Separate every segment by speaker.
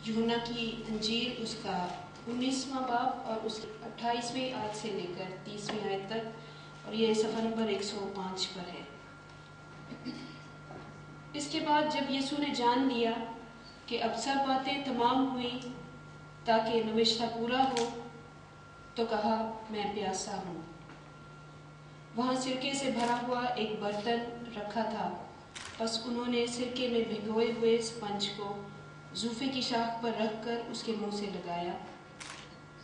Speaker 1: यूहन्ना की इंजील उसका 19वां बाब और उसकी 28वीं आयत से लेकर 30वीं आयत तक, और ये सफ़ा नंबर 105 पर है। इसके बाद जब यीशु ने जान लिया कि अब सब बातें तमाम हुई ताकि नविश्ता पूरा हो, तो कहा, मैं प्यासा हूँ। वहाँ सिरके से भरा हुआ एक बर्तन रखा था, बस उन्होंने सिरके में भिगोए हुए स्पंज को जूफे की शाख पर रखकर उसके मुंह से लगाया।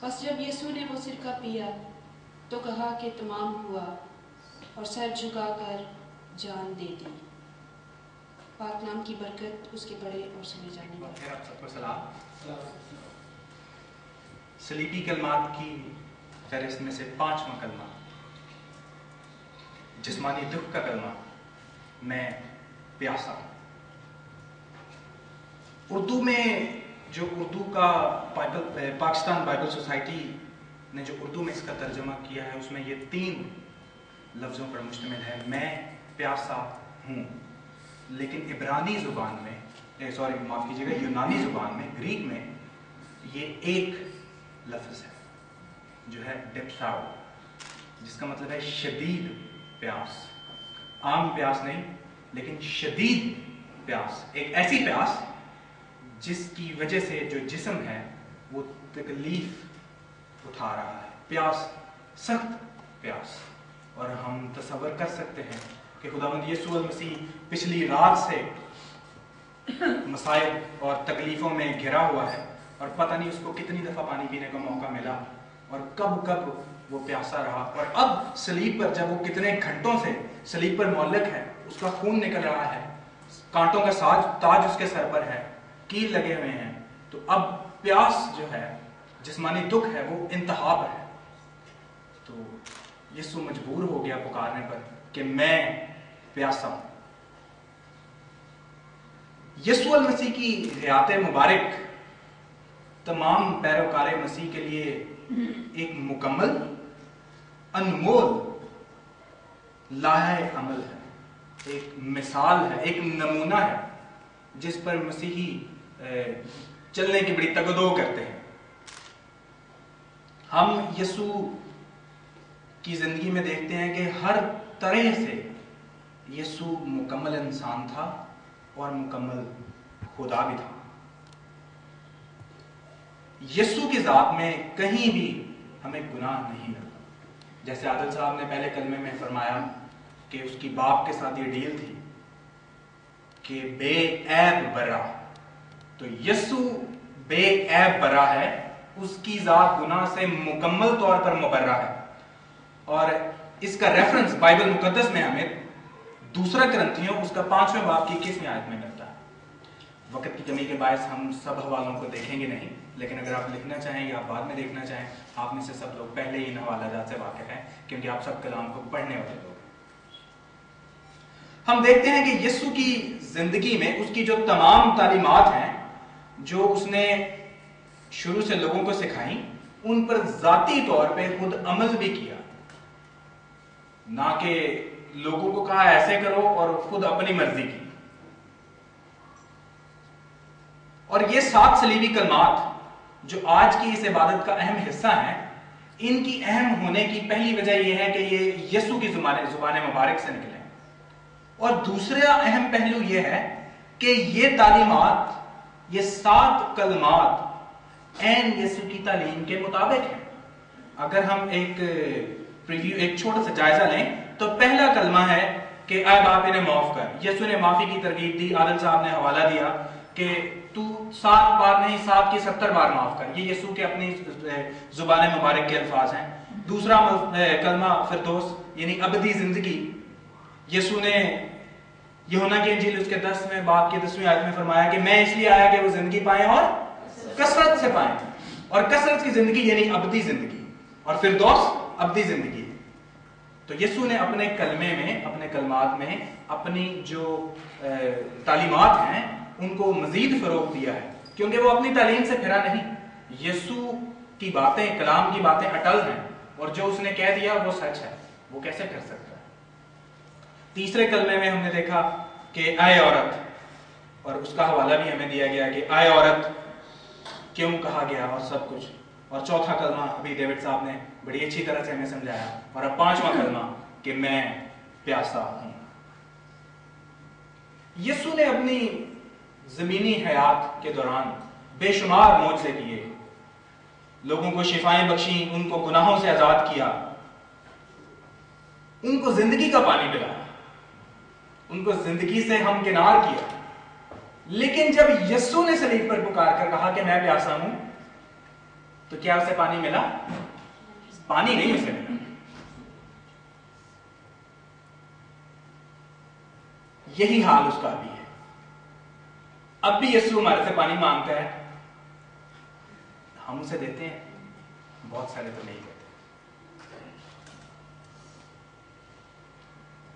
Speaker 1: बस जब यीशु ने वो सिरका पिया तो कहा कि तमाम हुआ, और सर झुकाकर जान दे दी। पाक नाम की बरकत उसके बड़े और सुने जाने पर।
Speaker 2: आप सबको सलाम। सलीबी कलमात की फहरिस्त में से 5वां कलमा, जिस्मानी दुख का कलमा, मैं प्यासा हूं। उर्दू में जो उर्दू का पाकिस्तान बाइबल सोसाइटी ने जो उर्दू में इसका तर्जमा किया है, उसमें ये 3 लफ्ज़ों पर मुश्तमिल है, मैं प्यासा हूँ। लेकिन इब्रानी ज़ुबान में, माफ़ कीजिएगा, यूनानी ज़ुबान में, ग्रीक में ये एक लफ्ज़ है जो है डिप्साओ, जिसका मतलब है शदीद प्यास। आम प्यास नहीं, लेकिन शदीद प्यास, एक ऐसी प्यास जिसकी वजह से जो जिस्म है वो तकलीफ उठा रहा है। प्यास, सख्त प्यास। और हम तसव्वुर कर सकते हैं कि खुदावंद यीशु मसीह पिछली रात से मसाइब और तकलीफ़ों में घिरा हुआ है, और पता नहीं उसको कितनी दफ़ा पानी पीने का मौका मिला और कब कब वो प्यासा रहा। और अब सलीब पर जब वो कितने घंटों से सलीब पर मौलक है, उसका खून निकल रहा है, कांटों का ताज उसके सर पर है, कील लगे हुए हैं, तो अब प्यास जो है, जिस्मानी दुख है, वो इंतहा पर है। तो यीशु मजबूर हो गया पुकारने पर कि मैं प्यासा हूं। यीशु मसीह की हयात मुबारक तमाम पैरोकार मसीह के लिए एक मुकम्मल, अनमोल लाहे अमल है, एक मिसाल है, एक नमूना है, जिस पर मसीही चलने की बड़ी तगदो करते हैं। हम यीशु की जिंदगी में देखते हैं कि हर तरह से यीशु मुकम्मल इंसान था और मुकम्मल खुदा भी था। यीशु की जात में कहीं भी हमें गुनाह नहीं लगा। जैसे आदिल साहब ने पहले कलमे में फरमाया कि उसकी बाप के साथ ये डील थी कि बेऐब बरा, तो यीशु बेऐब बरा है, उसकी जात गुनाह से मुकम्मल तौर पर मुबर्रा है। और इसका रेफरेंस बाइबल मुकद्दस में हमें 2 कुरिन्थियों उसका 5वें बाब की 21वीं आयत में मिलता है। वक्त की कमी के बायस हम सब हवालों को देखेंगे नहीं, लेकिन अगर आप लिखना चाहें या आप बाद में देखना चाहें, आप में से सब लोग पहले ही इन हवालाजात से वाकिफ हैं, क्योंकि आप सब कलाम को पढ़ने वाले लोग। हम देखते हैं कि यीशु की जिंदगी में उसकी जो तमाम तालीमात हैं, जो उसने शुरू से लोगों को सिखाई, उन पर जाती तौर पे खुद अमल भी किया, ना कि लोगों को कहा ऐसे करो और खुद अपनी मर्जी की। और ये 7 सलीबी कलमात जो आज की इस इबादत का अहम हिस्सा है, इनकी अहम होने की पहली वजह यह है कि ये यीशु की जुबान मुबारक से निकले। और दूसरा अहम पहलू यह है कि ये तालीमात, ये 7 कलमात ऐन यीशु की तालीम के मुताबिक है। अगर हम एक प्रीव्यू, एक छोटा सा जायजा लें, तो पहला कलमा है कि आए बाप इन्हें माफ कर। यीशु ने माफी की तरगीब दी। आदिल साहब ने हवाला दिया कि तू 7 बार नहीं, 7 की 70 बार माफ कर। ये यीशु के अपनी जुबान मुबारक के अल्फाज हैं। दूसरा कलमा फिरदौस, यानी अबदी जिंदगी। यीशु ने यूहन्ना की इंजील उसके 10वें बाब के 10वीं आयत में फरमाया कि मैं इसलिए आया कि वो जिंदगी पाएं और कसरत से पाएं। और कसरत की जिंदगी यानी अबदी जिंदगी, और फिरदौस अबदी जिंदगी। तो यीशु ने अपने कलमे में, अपने कलमात में अपनी जो तालीमात हैं उनको मजीद फरोग दिया है, क्योंकि वो अपनी तालीम से फिरा नहीं। यीशु की बातें, कलाम की बातें अटल हैं, और जो उसने कह दिया वो सच है। वो कैसे कर सकता है? तीसरे कलमे में हमने देखा कि आए औरत, और उसका हवाला भी हमें दिया गया कि आए औरत کیوں کہا گیا اور سب کچھ. اور چوتھا کلمہ ابھی ڈیوڈ صاحب نے بڑی اچھی طرح سے ہمیں سمجھایا. اور اب پانچواں کلمہ کہ میں پیاسا ہوں. یسوع نے اپنی زمینی حیات کے دوران بے شمار معجزے کیے، لوگوں کو شفائیں بخشیں، ان کو گناہوں سے آزاد کیا، ان کو زندگی کا پانی پلایا، ان کو زندگی سے ہمکنار کیا. لیکن جب یسوع نے صلیب پر پکار کر کہا کہ میں پیاسا ہوں، تو کیا اسے پانی ملا؟ پانی نہیں اسے ملا. یہی حال اس کا بھی ہے. اب بھی یسوع ہمارے سے پانی مانگتا ہے، ہم اسے دیتے ہیں؟ بہت سارے تو نہیں دیتے.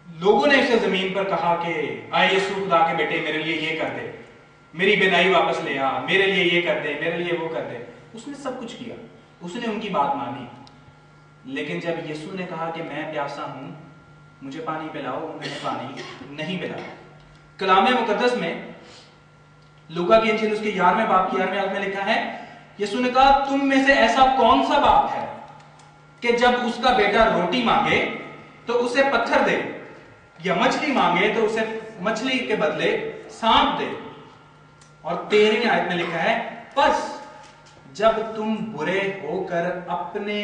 Speaker 2: لوگوں نے اسے زمین پر کہا کہ آئے یسوع خدا کے بیٹے میرے لیے یہ کر دے، میری بینائی واپس لے آ، میرے لیے یہ کر دے، میرے لیے وہ کر دے. اس نے سب کچھ کیا، اس نے ان کی بات مانی. لیکن جب یسوع نے کہا کہ میں پیاسا ہوں، مجھے پانی پلاؤ، انہوں نے پانی نہیں پلایا. کلام مقدس میں لوکا کی انجیل اس کے 11ویں باب کی 11ویں آیت میں لکھا ہے، یسوع نے کہا تم میں سے ایسا کون سا باپ ہے کہ جب اس کا بیٹا روٹی مانگے تو اسے پتھر دے، یا مچھلی مانگے تو اسے مچھلی کے بدلے سانپ دے. اور 13ویں آیت میں لکھا ہے پس جب تم برے ہو کر اپنے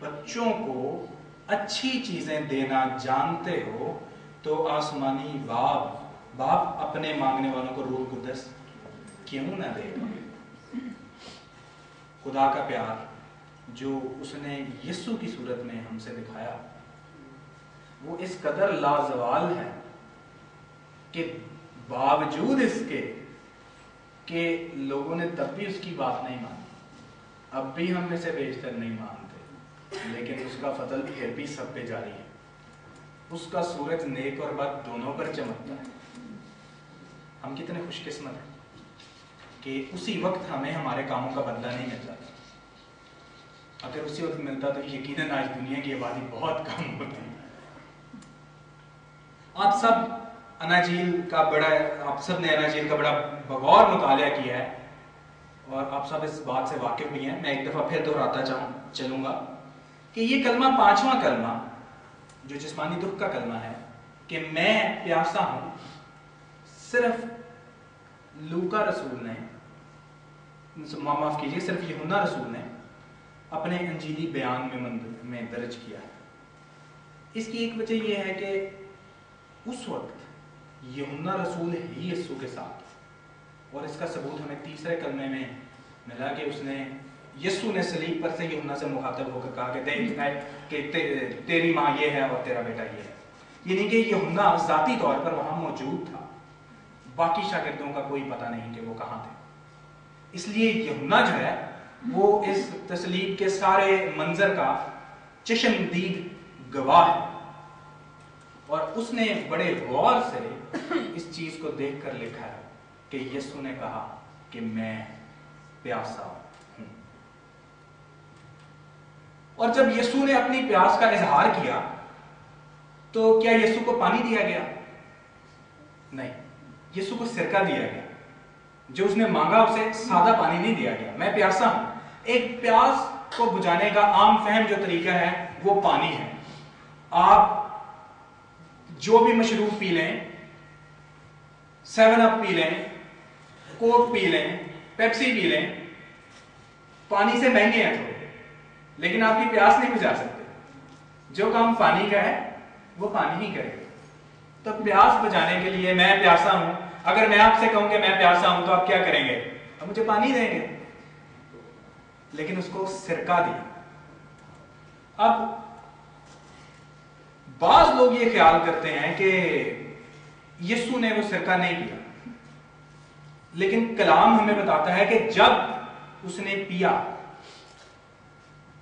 Speaker 2: بچوں کو اچھی چیزیں دینا جانتے ہو تو آسمانی باپ اپنے مانگنے والوں کو روح القدس کیوں نہ دے. خدا کا پیار جو اس نے یسوع کی صورت میں ہم سے دکھایا وہ اس قدر لازوال ہے کہ باوجود اس کے کہ لوگوں نے تب بھی اس کی بات نہیں مانی، اب بھی ہم میں سے بیشتر نہیں مانتے، لیکن اس کا فضل پھر بھی سب پہ جاری ہے. اس کا سورج نیک اور بد دونوں پر چمکتا ہے. ہم کتنے خوش قسمت ہیں کہ اسی وقت ہمیں ہمارے کاموں کا بدلہ نہیں ملتا. اگر اسی وقت ملتا تو یقیناً آج دنیا کی آبادی بہت کم ہوتی. آپ سب اناجیل کا بڑا بغور مطالعہ کیا ہے اور آپ سب اس بات سے واقف بھی ہیں. میں ایک دفعہ پھر دہراتا چلوں گا کہ یہ کلمہ پانچواں کلمہ جو جسمانی دکھ کا کلمہ ہے کہ میں پیاسا ہوں، صرف لوکا رسول نے معاف کیجیے صرف یوحنا رسول نے اپنے انجیلی بیان میں درج کیا ہے. اس کی ایک وجہ یہ ہے کہ اس وقت یوحنا رسول ہی یسوع کے ساتھ، اور اس کا ثبوت ہمیں تیسرے کلمے میں ملا کہ اس نے یسوع نے صلیب پر سے یوحنا سے مخاطب ہو کر کہا کہ دیکھ کہ تیری ماں یہ ہے اور تیرا بیٹا یہ ہے. یعنی کہ یوحنا ذاتی طور پر وہاں موجود تھا، باقی شاگردوں کا کوئی پتہ نہیں کہ وہ کہاں تھے. اس لیے یوحنا جو ہے وہ اس تصلیب کے سارے منظر کا چشمدید گواہ ہے، اور اس نے بڑے غور سے اس چیز کو دیکھ کر لکھا ہے کہ یسوع نے کہا کہ میں پیاسا ہوں. اور جب یسوع نے اپنی پیاس کا اظہار کیا تو کیا یسوع کو پانی دیا گیا؟ نہیں، یسوع کو سرکہ دیا گیا. جو اس نے مانگا اسے سادہ پانی نہیں دیا گیا. میں پیاسا ہوں. ایک پیاس کو بجھانے کا عام فہم جو طریقہ ہے وہ پانی ہے. آپ جو بھی مشروب پی لیں، 7 اپ پی لیں، کوک پی لیں، پیپسی پی لیں، پانی سے مہنگے ہیں تھوڑے، لیکن آپ کی پیاس نہیں بجھا سکتے. جو کام پانی کا ہے وہ پانی ہی کرے. تو پیاس بجھانے کے لیے میں پیاسا ہوں، اگر میں آپ سے کہوں کہ میں پیاسا ہوں تو آپ کیا کریں گے؟ آپ مجھے پانی دیں گے. لیکن اس کو سرکہ دیا. اب بعض لوگ یہ خیال کرتے ہیں کہ یسوع نے وہ سرکہ نہیں پیا، لیکن کلام ہمیں بتاتا ہے کہ جب اس نے پیا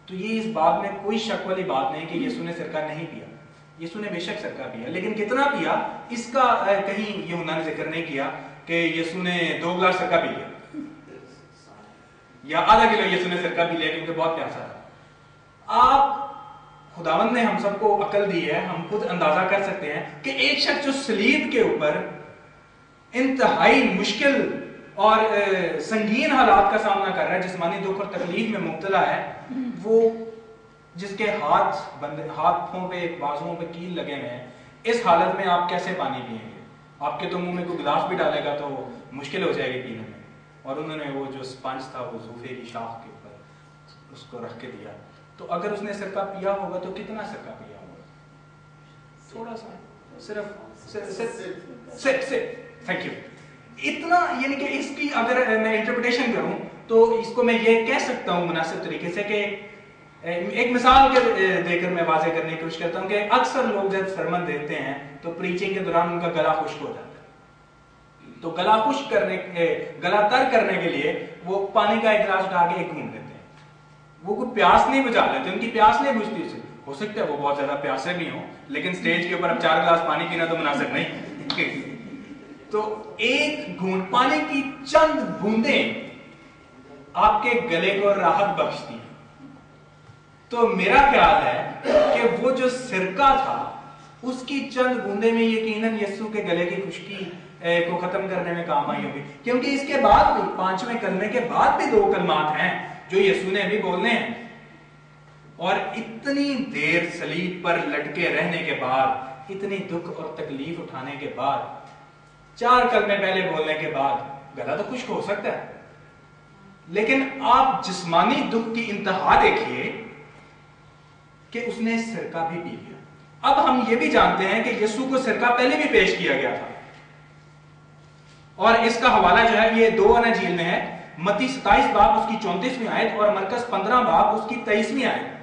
Speaker 2: تو یہ اس بات میں کوئی شک والی بات نہیں کہ یسوع نے سرکہ نہیں پیا. یسوع نے بے شک سرکہ پیا، لیکن کتنا پیا اس کا کہیں یوحنا نے ذکر نہیں کیا کہ یسوع نے 2 گلاس سرکہ پی لیا یا آدھا کلو یسوع نے سرکہ پی لیا کیونکہ بہت پیاسا تھا. آپ خداوند نے ہم سب کو عقل دی ہے، ہم خود اندازہ کر سکتے ہیں کہ ایک شخص جو صلیب کے اوپر انتہائی مشکل اور سنگین حالات کا سامنا کر رہا ہے، جسمانی دکھ اور تکلیف میں مبتلا ہے، وہ جس کے ہاتھوں پہ بازوؤں پہ کیل لگے ہوئے ہیں، اس حالت میں آپ کیسے پانی پئیں گے؟ آپ کے تو منہ میں کوئی گلاس بھی ڈالے گا تو مشکل ہو جائے گی پینے میں. اور انہوں نے وہ جو اسپنج تھا وہ زوفے کی شاخ کے اوپر اس کو رکھ کے دیا. تو اگر اس نے سرکہ پیا ہوگا تو کتنا سرکہ پیا ہوگا؟ تھوڑا سا، صرف تھینک یو اتنا. یعنی کہ اس کی اگر میں انٹرپریٹیشن کروں تو اس کو میں یہ کہہ سکتا ہوں مناسب طریقے سے کہ ایک مثال دے کر میں واضح کرنے کی کوشش کرتا ہوں کہ اکثر لوگ جب سرمن دیتے ہیں تو پریچنگ کے دوران ان کا گلا خشک ہو جاتا ہے، تو گلا خشک گلا تر کرنے کے لیے وہ پانی کا ایک گلاس اٹھا کے ایک گھونٹ دیتے ہیں. وہ کوئی پیاس نہیں بجھا لیتے، ان کی پیاس نہیں بجھتی. سے ہو سکتا ہے وہ بہت زیادہ پیاسے بھی ہوں، لیکن سٹیج کے اوپر اب 4 گلاس پانی پینا تو مناسب نہیں. تو ایک گھونٹ پانی کی چند بوندیں آپ کے گلے کو راحت بخشتی ہیں. تو میرا خیال ہے کہ وہ جو سرکہ تھا اس کی چند بوندیں میں یقیناً یسوع کے گلے کی خشکی کو ختم کرنے میں کام آئی ہوگی، کیونکہ اس کے بعد بھی 5ویں کلمے کے بعد بھی 2 کلمات ہیں جو یسوع نے ابھی بولنے ہیں. اور اتنی دیر صلیب پر لٹکے رہنے کے بعد، اتنی دکھ اور تکلیف اٹھانے کے بعد، 4 کلمے پہلے بولنے کے بعد گلا تو خشک ہو سکتا ہے، لیکن آپ جسمانی دکھ کی انتہا دیکھیے کہ اس نے سرکہ بھی پی لیا. اب ہم یہ بھی جانتے ہیں کہ یسوع کو سرکہ پہلے بھی پیش کیا گیا تھا، اور اس کا حوالہ جو ہے یہ 2 اناجیل میں ہے. متی 27 باب اس کی 34ویں آیت اور مرکز 15 باب اس کی 23ویں آیت.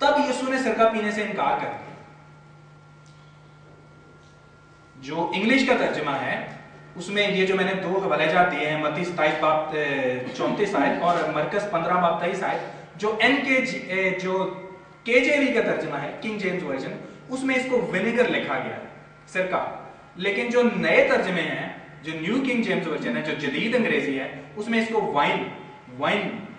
Speaker 2: تب یسوع نے سرکہ پینے سے انکار کر دیا. جو انگلش کا ترجمہ ہے اس میں یہ جو میں نے 2 حوالے جات دیے ہیں، متی 27 باب 34 آیت اور مرکز 15 باب 23 آیت، جو KJV کا ترجمہ ہے، کنگ جیمز ورژن، اس میں اس کو ونیگر لکھا گیا ہے، سرکہ. لیکن جو نئے ترجمے ہیں، جو نیو کنگ جیمز ورژن ہے، جو جدید انگریزی ہے، اس میں اس کو وائن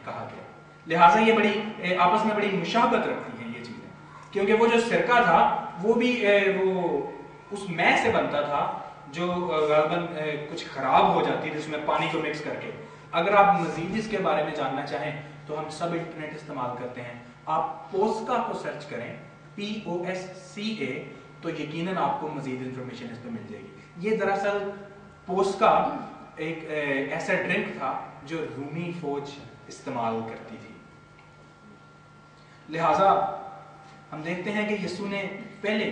Speaker 2: کہا گیا. لہٰذا یہ بڑی آپس میں بڑی مشابہت رکھتی ہیں یہ چیزیں، کیونکہ وہ جو سرکہ تھا وہ بھی وہ اس مے سے بنتا تھا جو غالباً کچھ خراب ہو جاتی تھی اس میں پانی کو مکس کر کے. اگر آپ مزید اس کے بارے میں جاننا چاہیں تو ہم سب انٹرنیٹ استعمال کرتے ہیں. آپ پوسکا کو سرچ کریں، POSCA، تو یقیناً آپ کو مزید انفارمیشن اس پہ مل جائے گی. یہ دراصل پوسکا ایک ایسا ڈرنک تھا جو رومی فوج استعمال کرتی تھی. لہٰذا ہم دیکھتے ہیں کہ یسوع نے پہلے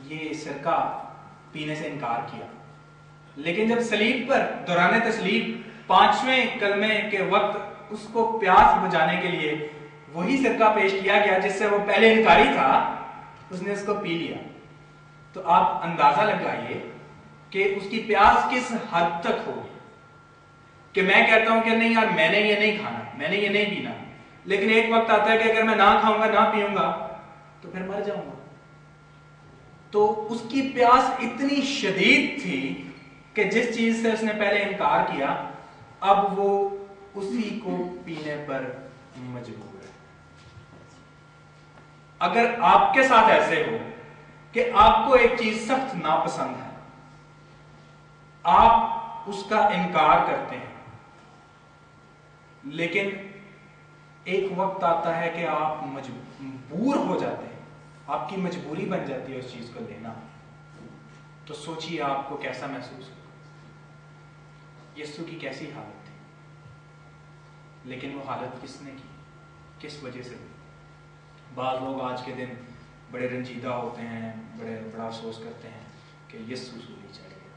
Speaker 2: یہ سرکہ پینے سے انکار کیا، لیکن جب صلیب پر دوران تسلیب 5ویں کلمے کے وقت اس کو پیاس بجھانے کے لیے وہی سرکہ پیش کیا گیا جس سے وہ پہلے انکاری تھا، اس نے اس کو پی لیا. تو آپ اندازہ لگائیے کہ اس کی پیاس کس حد تک ہوگی. کہ میں کہتا ہوں کہ نہیں یار میں نے یہ نہیں کھانا، میں نے یہ نہیں پینا، لیکن ایک وقت آتا ہے کہ اگر میں نہ کھاؤں گا نہ پیوں گا تو پھر مر جاؤں گا. تو اس کی پیاس اتنی شدید تھی کہ جس چیز سے اس نے پہلے انکار کیا اب وہ اسی کو پینے پر مجبور ہے. اگر آپ کے ساتھ ایسے ہو کہ آپ کو ایک چیز سخت ناپسند ہے، آپ اس کا انکار کرتے ہیں، لیکن ایک وقت آتا ہے کہ آپ مجبور ہو جاتے ہیں، آپ کی مجبوری بن جاتی ہے اس چیز کو لینا، تو سوچئے آپ کو کیسا محسوس ہوگا. یسوع کی کیسی حالت تھی، لیکن وہ حالت کس نے کی، کس وجہ سے. بعض لوگ آج کے دن بڑے رنجیدہ ہوتے ہیں، بڑا افسوس کرتے ہیں کہ یسوع سولی چڑھ گیا،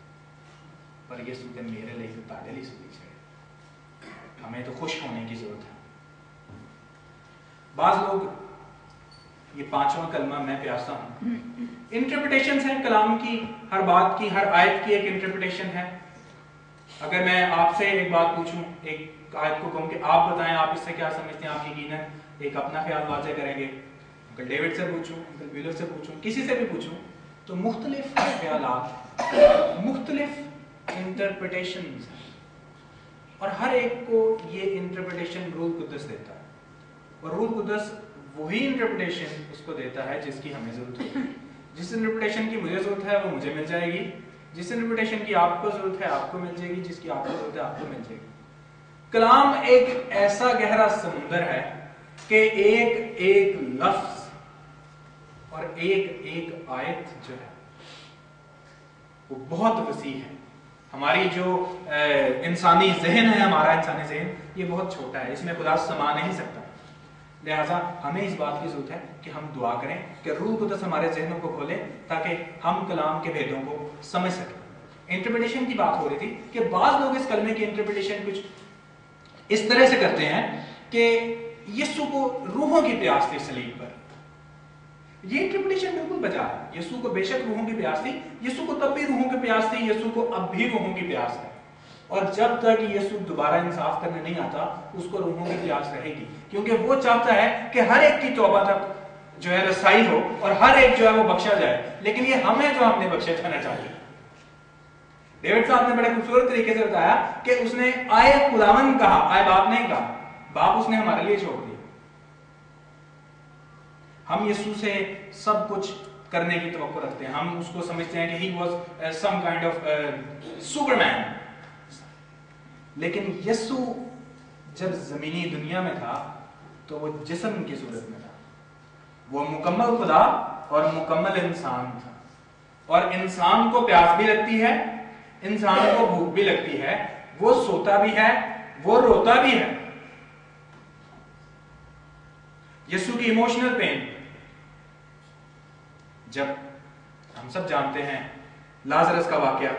Speaker 2: پر یسوع تے میرے لیے تو تاڑے لی سولی چڑھے. ہمیں تو خوش ہونے کی ضرورت ہے. بعض لوگ یہ 5واں کلمہ میں پیاسا ہوں، انٹرپریٹیشنز ہیں کلام کی، ہر بات کی، ہر آیت کی ایک انٹرپریٹیشن ہے. اگر میں آپ سے ایک بات پوچھوں، ایک آیت کو کہوں کہ آپ بتائیں آپ اس سے کیا سمجھتے ہیں، آپ یقیناً ایک اپنا خیال واضح کریں گے. انکل ڈیوڈ سے پوچھوں، انکل ویلر سے پوچھوں، کسی سے بھی پوچھوں، تو مختلف خیالات، مختلف انٹرپریٹیشنز ہیں، اور ہر ایک کو یہ انٹرپریٹیشن روح القدس دیتا ہے، اور روح القدس وہی انٹرپریٹیشن اس کو دیتا ہے جس کی ہمیں ضرورت ہے. جس انٹرپریٹیشن کی مجھے ضرورت ہے وہ مجھے مل جائے گی، जिस इंटरप्रिटेशन की आपको जरूरत है आपको मिल जाएगी, जिसकी आपको जरूरत है आपको मिल जाएगी। कलाम एक ऐसा गहरा समुंदर है कि एक एक लफ्ज और एक एक आयत जो है वो बहुत वसी है। हमारी जो इंसानी जहन है, हमारा इंसानी जहन ये बहुत छोटा है, इसमें खुदा समा नहीं सकता। लिहाजा हमें इस बात की जरूरत है कि हम दुआ करें कि रूह कुदस हमारे जहनों को खोले ताकि हम कलाम के भेदों को समझ सकें। इंटरप्रिटेशन की बात हो रही थी कि बाज लोग इस कलमे की इंटरप्रिटेशन कुछ इस तरह से करते हैं कि यीशु को रूहों की प्यास थी सलीब पर। ये इंटरप्रिटेशन बिल्कुल बचा है। यीशु को बेशक रूहों की प्यास थी, यीशु को तब भी रूहों की प्यास थी, यीशु को अब भी रूहों की प्यास है। और जब तक यीशु दोबारा इंसाफ करने नहीं आता उसको रूहों की प्यास रहेगी, क्योंकि वो चाहता है कि हर एक की तौबा तक जो है रसाई हो और हर एक जो है वो बख्शा जाए। लेकिन ये हम है जो हमने बख्शे जाना चाहिए। डेविड साहब ने बड़े खूबसूरत तरीके से बताया कि उसने आए खुदावन कहा, आए बाप नहीं कहा, बाप उसने हमारे लिए छोड़ दिया। हम यीशु से सब कुछ करने की तवक्को रखते हैं, हम उसको समझते हैं कि he was some kind of superman. लेकिन यीशु जब जमीनी दुनिया में था तो वो जिस्म की सूरत में था, वो मुकम्मल खुदा और मुकम्मल इंसान था। और इंसान को प्यास भी लगती है, इंसान को भूख भी लगती है, वो सोता भी है, वो रोता भी है। यीशु की इमोशनल पेन, जब हम सब जानते हैं लाजरस का वाकया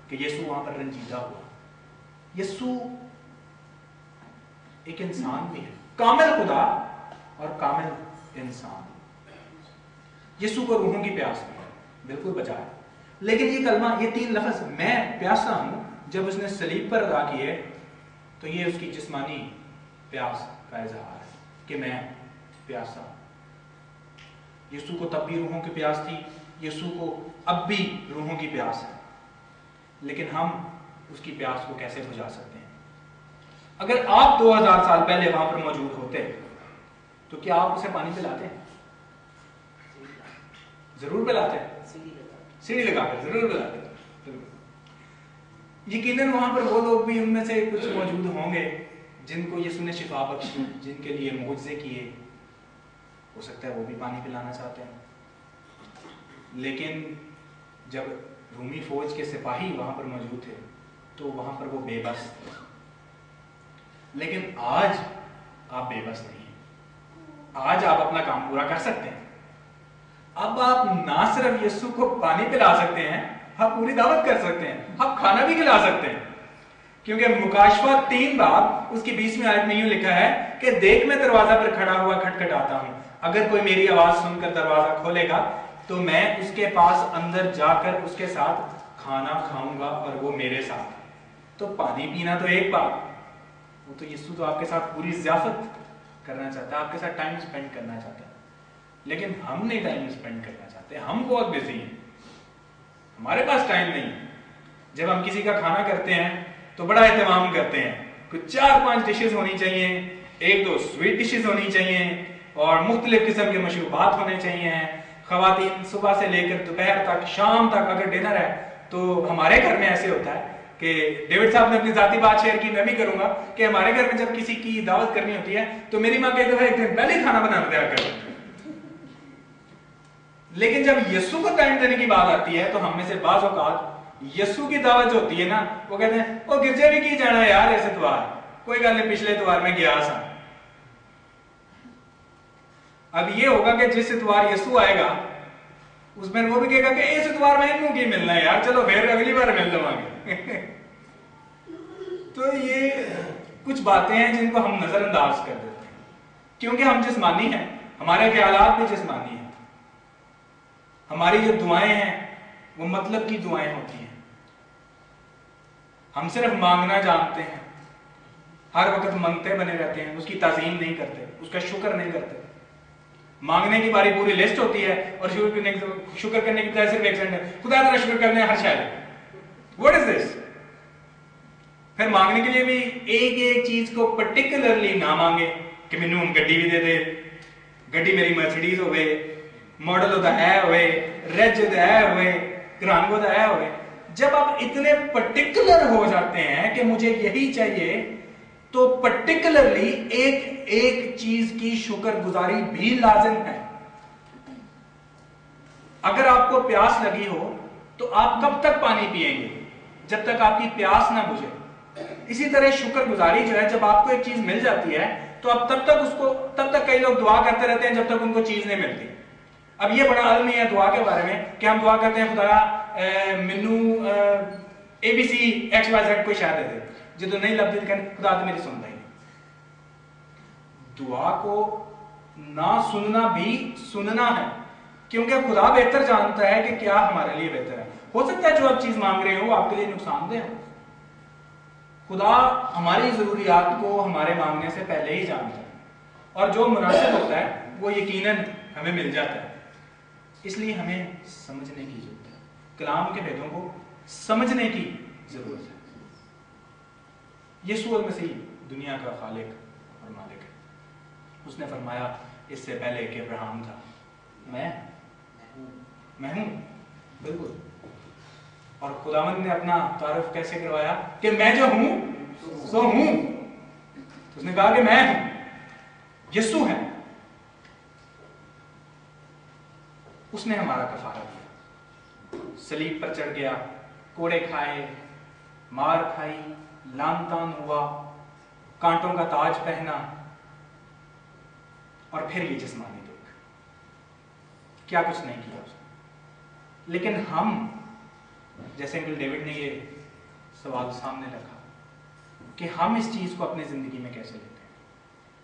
Speaker 2: कि यीशु वहां पर रंजीदा हुआ। यीशु एक इंसान भी है, कामिल खुदा और कामिल इंसान। यीशु को रूहों की प्यास भी है, बिल्कुल बचा है। लेकिन ये कलमा, ये तीन लफ्ज मैं प्यासा हूं, जब उसने सलीब पर अदा किए तो ये उसकी जिस्मानी प्यास का इजहार है कि मैं प्यासा हूं। यीशु को तब भी रूहों की प्यास थी, यीशु को अब भी रूहों की प्यास है। लेकिन हम उसकी प्यास को कैसे बुझा सकते हैं? अगर आप 2000 साल पहले वहां पर मौजूद होते तो क्या आप उसे पानी पिलाते? जरूर पिलाते, सीढ़ी लगाकर जरूर पिलाते। यकीनन वहां पर वो लोग भी उनमें से कुछ मौजूद होंगे जिनको यीशु ने शिफा बख्शी, जिनके लिए मुआवजे किए। हो सकता है वो भी पानी पिलाना चाहते हैं। लेकिन जब रूमी फौज के सिपाही वहां पर मौजूद थे तो वहां पर वो बेबस थे। लेकिन आज आप बेबस नहीं हैं। आज आप अपना काम पूरा कर सकते हैं। अब आप ना सिर्फ यीशु को पानी पिला सकते हैं, आप पूरी दावत कर सकते हैं, आप खाना भी खिला सकते हैं। क्योंकि मुकाशफा 3 बाब उसकी 20वीं आयत में यूं लिखा है कि देख मैं दरवाजा पर खड़ा हुआ खटखटाता हूं, अगर कोई मेरी आवाज सुनकर दरवाजा खोलेगा तो मैं उसके पास अंदर जाकर उसके साथ खाना खाऊंगा और वो मेरे साथ। तो पानी पीना तो एक बात, वो तो यीशु तो आपके साथ पूरी ज़ियाफत करना चाहता है, आपके साथ टाइम स्पेंड करना चाहता है। लेकिन हम नहीं टाइम स्पेंड करना चाहते, हम बहुत बिजी हैं, हमारे पास टाइम नहीं। जब हम किसी का खाना करते हैं तो बड़ा एहतमाम करते हैं, कुछ 4-5 डिशेस होनी चाहिए, 1-2 स्वीट डिशेस होनी चाहिए और मुख्तलिफ किस्म के मशरूबात होने चाहिए। खवातीन सुबह से लेकर दोपहर तक, शाम तक अगर डिनर है तो हमारे घर में ऐसे होता है कि डेविड साहब ने अपनी जाती बात शेयर की, मैं भी करूंगा कि हमारे घर में जब किसी की दावत करनी होती है तो मेरी माँ कहती है एक दिन पहले खाना बनाना तैयार कर। लेकिन जब यीशु को टाइम देने की बात आती है तो हम में से बाज़ औक़ात यीशु की दावत जो होती है ना, वो कहते हैं ओ गिरजे भी की जाना यार ऐसे त्योहार, कोई गल नहीं, पिछले त्योहार में गया सा। अब ये होगा कि जिस इतवार यीशु आएगा उसमें वो भी कहेगा कि इस इतवार में इन्हों की मिलना है यार, चलो फिर अगली बार मिल लवांगे। तो ये कुछ बातें हैं जिनको हम नजरअंदाज कर देते हैं क्योंकि हम जिस्मानी हैं, हमारे ख्यालात भी जिस्मानी हैं। हमारी जो दुआएं हैं वो मतलब की दुआएं होती हैं। हम सिर्फ मांगना जानते हैं, हर वक्त मंगते बने रहते हैं, उसकी ताज़ीम नहीं करते, उसका शुक्र नहीं करते। मांगने की बारी पूरी लिस्ट होती है और शुक्र करने की बजाय सिर्फ एक सेकंड खुदा तेरा शुक्र करने हर शायद। What is this? फिर मांगने के लिए भी एक एक चीज को पर्टिकुलरली ना मांगे कि मैनू हम गड्डी भी दे दे, गड्डी मेरी मर्सिडीज होवे, मॉडल होता है होवे, रेज होता है होवे, ग्रांगो होता है होवे। जब आप इतने पर्टिकुलर हो जाते हैं कि मुझे यही चाहिए, तो पर्टिकुलरली एक एक चीज की शुक्रगुजारी भी लाजिम है। अगर आपको प्यास लगी हो तो आप कब तक पानी पिएंगे? जब तक आपकी प्यास ना बुझे। इसी तरह शुक्रगुजारी जो है, जब आपको एक चीज मिल जाती है तो आप तब तक कई लोग दुआ करते रहते हैं जब तक उनको चीज नहीं मिलती। अब ये बड़ा अलमी है दुआ के बारे में कि हम दुआ करते हैं खुदा मैनू ABC XYZ कोई शायद दे दे, जो नहीं लभदी कहने खुदा तो मेरी सुनता ही नहीं। दुआ को ना सुनना भी सुनना है, क्योंकि खुदा बेहतर जानता है कि क्या हमारे लिए बेहतर है। हो सकता है जो आप चीज मांग रहे हो आपके लिए नुकसानदेह हो। खुदा हमारी जरूरियात को हमारे मांगने से पहले ही जानता है, और जो मुनासिब होता है वो यकीनन हमें मिल जाता है। इसलिए हमें समझने की जरूरत है, कलाम के भेदों को समझने की जरूरत है। यीशु मसीह दुनिया का खालिक और मालिक है। उसने फरमाया इससे पहले कि अब्राहम था, मैं हूं, बिल्कुल। और खुदावंद ने अपना तारुफ कैसे करवाया कि मैं जो हूं सो हूं। तो उसने कहा कि मैं हूं, यीशु है। उसने हमारा कफारा दिया, सलीब पर चढ़ गया, कोड़े खाए, मार खाई, लान तान हुआ, कांटों का ताज पहना, और फिर ये जिस्मानी दुख। क्या कुछ नहीं किया उसने। लेकिन हम, जैसे अंकल डेविड ने ये सवाल सामने रखा कि हम इस चीज को अपनी जिंदगी में कैसे लेते हैं।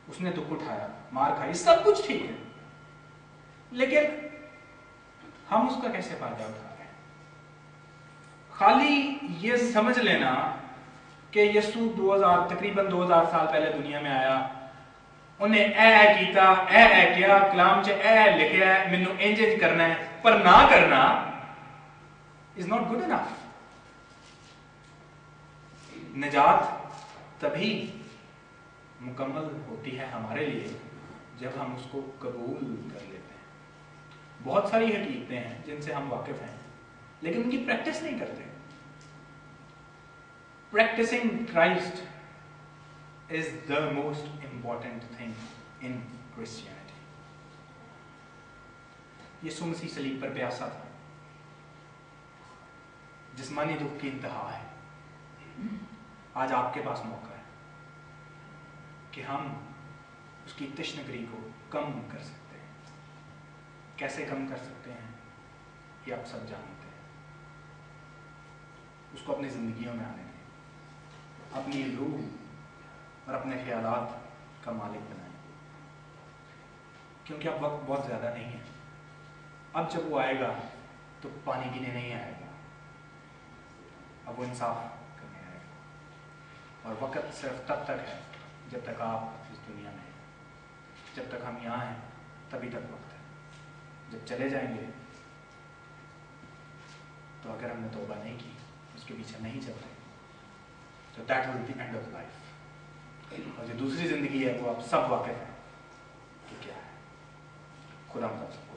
Speaker 2: उसने दुख उठाया, मार खाई, सब कुछ ठीक है, लेकिन हम उसका कैसे फायदा उठा रहे हैं? खाली ये समझ लेना कि यीशु तकरीबन 2000 साल पहले दुनिया में आया, उन्हें ए कीता, ए किया, कलाम च ए लिखा है, मैनू इंज करना है, पर ना करना इज नॉट गुड इनफ। निजात तभी मुकम्मल होती है हमारे लिए जब हम उसको कबूल कर लेते हैं। बहुत सारी हकीकतें हैं जिनसे हम वाकिफ हैं, लेकिन उनकी प्रैक्टिस नहीं करते। Practising Christ is the most important thing in Christianity. यीशु मसीह सलीब पर प्यासा था, जिस्मानी दुख की इंतहा है। आज आपके पास मौका है कि हम उसकी तशनगरी को कम कर सकते हैं। कैसे कम कर सकते हैं ये आप सब जानते हैं। उसको अपनी जिंदगियों में आने दें, अपनी रूह और अपने ख्यालात का मालिक बनाएं, क्योंकि अब वक्त बहुत ज़्यादा नहीं है। अब जब वो आएगा तो पानी पीने नहीं आएगा, अब वो इंसाफ करने आएगा। और वक्त सिर्फ तब तक है जब तक आप इस दुनिया में हैं। जब तक हम यहाँ हैं तभी तक वक्त है। जब चले जाएंगे तो अगर हमने तौबा नहीं की, उसके पीछे नहीं चलते, तो that will be end of life. और जो दूसरी जिंदगी है वो आप सब वाकिफ हैं कि क्या है। खुदा हम सबको